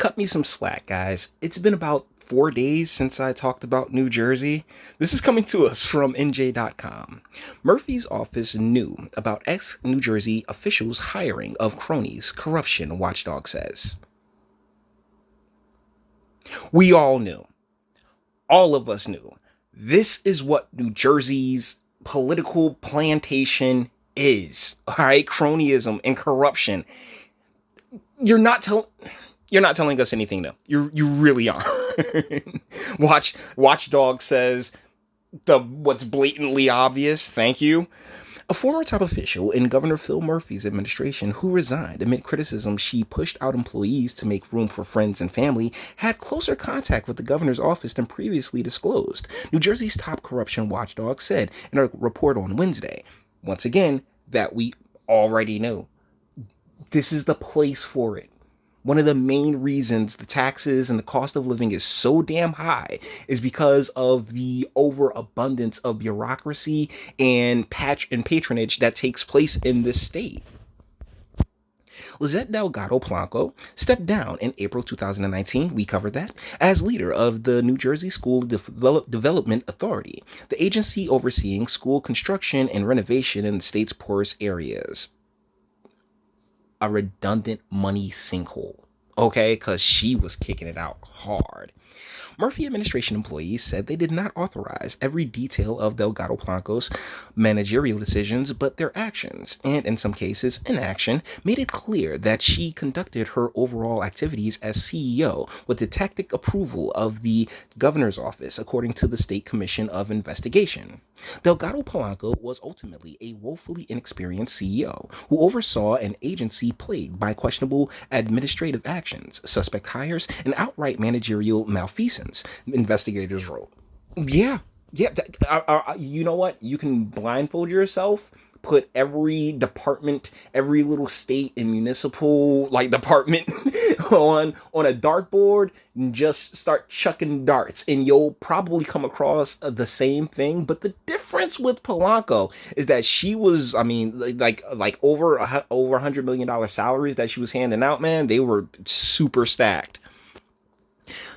Cut me some slack, guys. It's been about 4 days since I talked about New Jersey. This is coming to us from NJ.com. Murphy's office knew about ex New Jersey officials' hiring of cronies, corruption watchdog says. We all knew. All of us knew. This is what New Jersey's political plantation is. All right, cronyism and corruption. You're not telling. You're not telling us anything new. You really are. Watchdog says the what's blatantly obvious. Thank you. A former top official in Governor Phil Murphy's administration who resigned amid criticism she pushed out employees to make room for friends and family had closer contact with the governor's office than previously disclosed, New Jersey's top corruption watchdog said in a report on Wednesday. Once again, that we already knew. This is the place for it. One of the main reasons the taxes and the cost of living is so damn high is because of the overabundance of bureaucracy and patronage that takes place in this state. Lizette Delgado Blanco stepped down in April 2019, we covered that, as leader of the New Jersey School Development Authority, the agency overseeing school construction and renovation in the state's poorest areas. A redundant money sinkhole, okay? Because she was kicking it out hard. Murphy administration employees said they did not authorize every detail of Delgado Blanco's managerial decisions, but their actions, and in some cases inaction, made it clear that she conducted her overall activities as CEO with the tacit approval of the governor's office, according to the State Commission of Investigation. Delgado Blanco was ultimately a woefully inexperienced CEO who oversaw an agency plagued by questionable administrative actions, suspect hires, and outright managerial malfeasance, investigators wrote. Yeah. You know what? You can blindfold yourself, put every department, every little state and municipal department on a dartboard and just start chucking darts, and you'll probably come across the same thing. But the difference with Polanco is that she was, over $100 million salaries that she was handing out. Man, they were super stacked.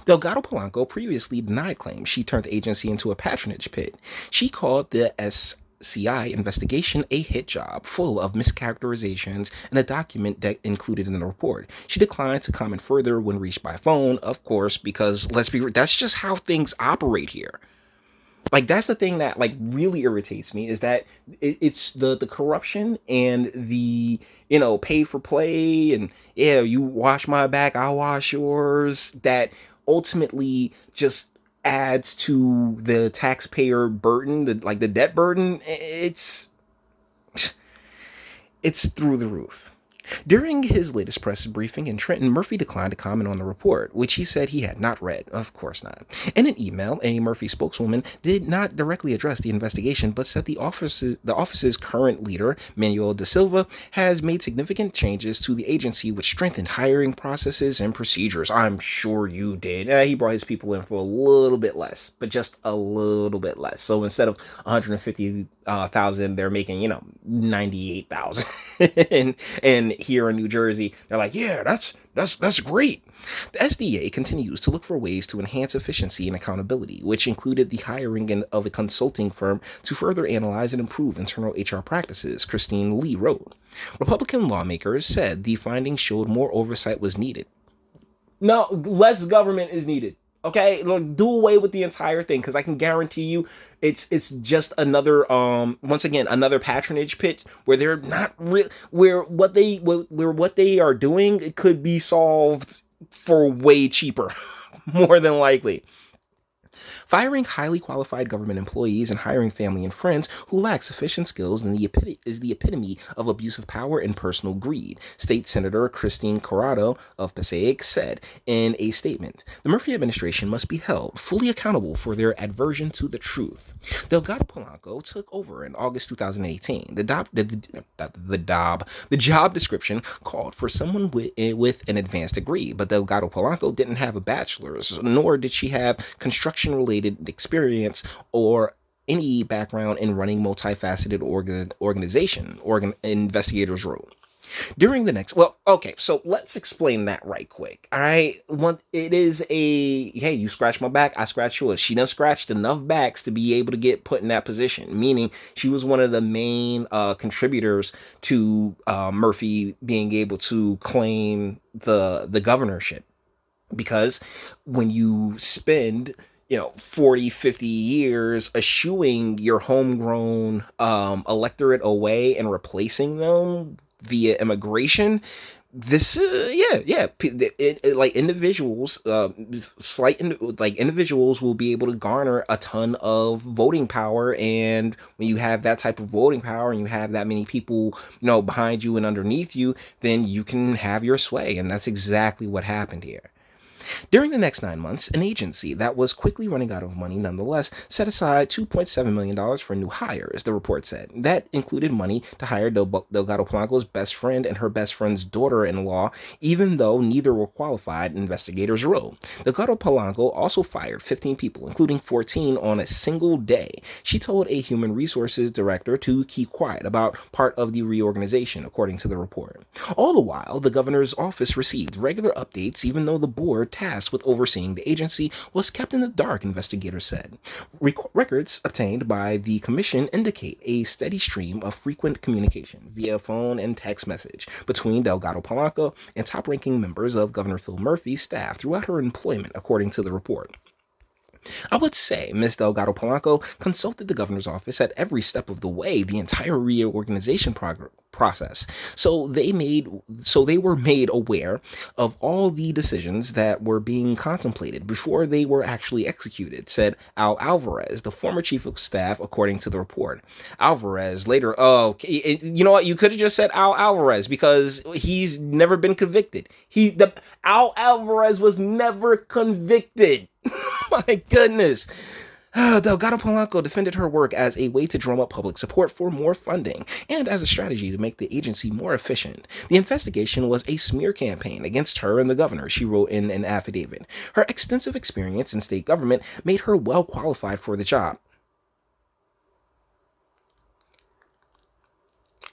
Delgado Polanco previously denied claims she turned the agency into a patronage pit. She called the SCI investigation a hit job full of mischaracterizations and a document that included in the report. She declined to comment further when reached by phone, of course, because that's just how things operate here. That's the thing that really irritates me, is that it's the corruption and the pay for play, and yeah, you wash my back, I'll wash yours, that ultimately just adds to the taxpayer burden, the debt burden. It's through the roof. During his latest press briefing in Trenton, Murphy declined to comment on the report, which he said he had not read. Of course not. In an email, a Murphy spokeswoman did not directly address the investigation, but said the office's current leader, Manuel da Silva, has made significant changes to the agency which strengthened hiring processes and procedures. I'm sure you did. He brought his people in for a little bit less, but just a little bit less. So instead of 150,000, they're making 98,000. and here in New Jersey, they're like, yeah, that's great. The SDA continues to look for ways to enhance efficiency and accountability, which included the hiring of a consulting firm to further analyze and improve internal HR practices, Christine Lee wrote. Republican lawmakers said the findings showed more oversight was needed. No, less government is needed. Okay, do away with the entire thing, because I can guarantee you it's just another once again another patronage pitch where they're not real, where what they are doing, it could be solved for way cheaper, more than likely. Firing highly qualified government employees and hiring family and friends who lack sufficient skills is the epitome of abuse of power and personal greed, State Senator Christine Corrado of Passaic said in a statement. The Murphy administration must be held fully accountable for their aversion to the truth. Delgado Polanco took over in August 2018. The job description called for someone with an advanced degree, but Delgado Polanco didn't have a bachelor's, nor did she have construction-related experience or any background in running multifaceted investigators wrote. During the next, well, okay, so let's explain that right quick. All right, one, it is a hey, you scratch my back, I scratch yours. She done scratched enough backs to be able to get put in that position. Meaning, she was one of the main contributors to Murphy being able to claim the governorship, because when you spend 40, 50 years eschewing your homegrown electorate away and replacing them via immigration, this like individuals, like individuals will be able to garner a ton of voting power. And when you have that type of voting power and you have that many people behind you and underneath you, then you can have your sway. And that's exactly what happened here. During the next 9 months, an agency that was quickly running out of money nonetheless set aside $2.7 million for new hires, the report said. That included money to hire Delgado Polanco's best friend and her best friend's daughter in law, even though neither were qualified, investigators wrote. Delgado Polanco also fired 15 people, including 14 on a single day. She told a human resources director to keep quiet about part of the reorganization, according to the report. All the while, the governor's office received regular updates, even though the board tasked with overseeing the agency was kept in the dark, investigators said. Records obtained by the commission indicate a steady stream of frequent communication via phone and text message between Delgado Polanco and top-ranking members of Governor Phil Murphy's staff throughout her employment, according to the report. I would say Ms. Delgado Polanco consulted the governor's office at every step of the way, the entire reorganization process. So they were made aware of all the decisions that were being contemplated before they were actually executed, said Al Alvarez, the former chief of staff, according to the report. Alvarez later, you know what? You could have just said Al Alvarez because he's never been convicted. Al Alvarez was never convicted. My goodness. Delgado Polanco defended her work as a way to drum up public support for more funding and as a strategy to make the agency more efficient. The investigation was a smear campaign against her and the governor, she wrote in an affidavit. Her extensive experience in state government made her well qualified for the job.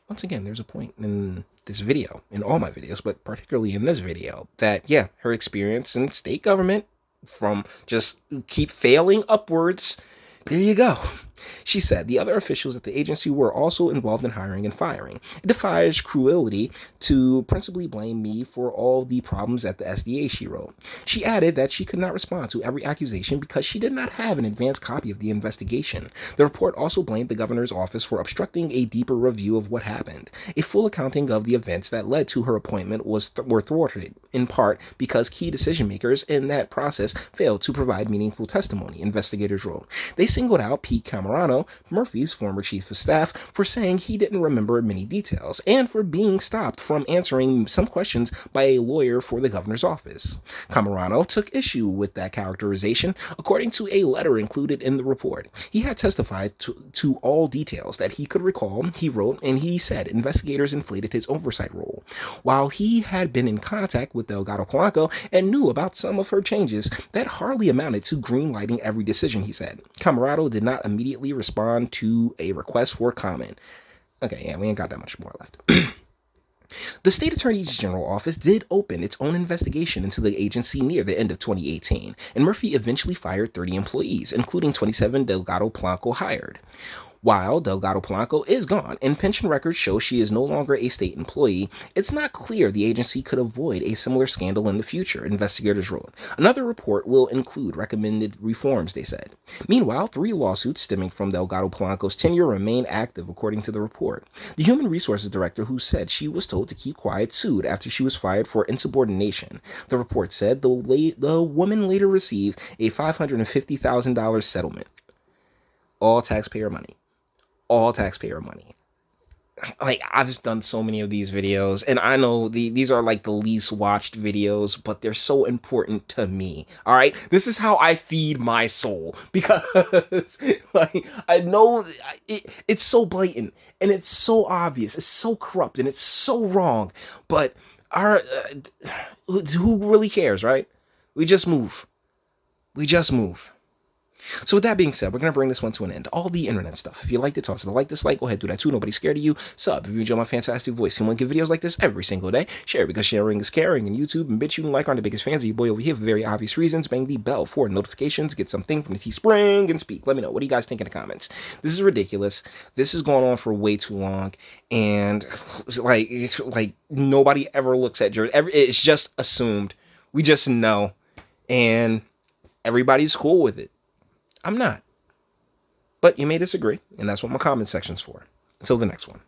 Once again, there's a point in this video, in all my videos, but particularly in this video, that, yeah, her experience in state government, from just keep failing upwards, there you go. She said the other officials at the agency were also involved in hiring and firing. It defies cruelty to principally blame me for all the problems at the SDA, she wrote. She added that she could not respond to every accusation because she did not have an advance copy of the investigation. The report also blamed the governor's office for obstructing a deeper review of what happened. A full accounting of the events that led to her appointment were thwarted, in part because key decision makers in that process failed to provide meaningful testimony, investigators wrote. They singled out Pete Camarano, Murphy's former chief of staff, for saying he didn't remember many details and for being stopped from answering some questions by a lawyer for the governor's office. Camarano took issue with that characterization, according to a letter included in the report. He had testified to all details that he could recall, he wrote, and he said investigators inflated his oversight role. While he had been in contact with Delgado Polanco and knew about some of her changes, that hardly amounted to greenlighting every decision, he said. Camarado did not immediately respond to a request for comment. Okay, yeah, we ain't got that much more left. The state attorney's general office did open its own investigation into the agency near the end of 2018, and Murphy eventually fired 30 employees, including 27 Delgado Polanco hired. While Delgado Polanco is gone and pension records show she is no longer a state employee, it's not clear the agency could avoid a similar scandal in the future, investigators wrote. Another report will include recommended reforms, they said. Meanwhile, 3 lawsuits stemming from Delgado Polanco's tenure remain active, according to the report. The human resources director, who said she was told to keep quiet, sued after she was fired for insubordination. The report said the woman later received a $550,000 settlement. All taxpayer money. All taxpayer money. Like, I've just done so many of these videos, and I know these are like the least watched videos, but they're so important to me. All right, this is how I feed my soul, because like I know it's so blatant and it's so obvious, it's so corrupt and it's so wrong. But who really cares, right? We just move. We just move. So with that being said, we're going to bring this one to an end. All the internet stuff. If you liked it, toss it a like, dislike, go ahead, do that too. Nobody's scared of you. Sub if you enjoy my fantastic voice. You want to give videos like this every single day. Share because sharing is caring. And YouTube and Bitchute and like aren't the biggest fans of you boy over here for very obvious reasons. Bang the bell for notifications. Get something from the Teespring and speak. Let me know. What do you guys think in the comments? This is ridiculous. This has gone on for way too long. And like nobody ever looks at Jersey. It's just assumed. We just know. And everybody's cool with it. I'm not. But you may disagree, and that's what my comment section's for. Until the next one.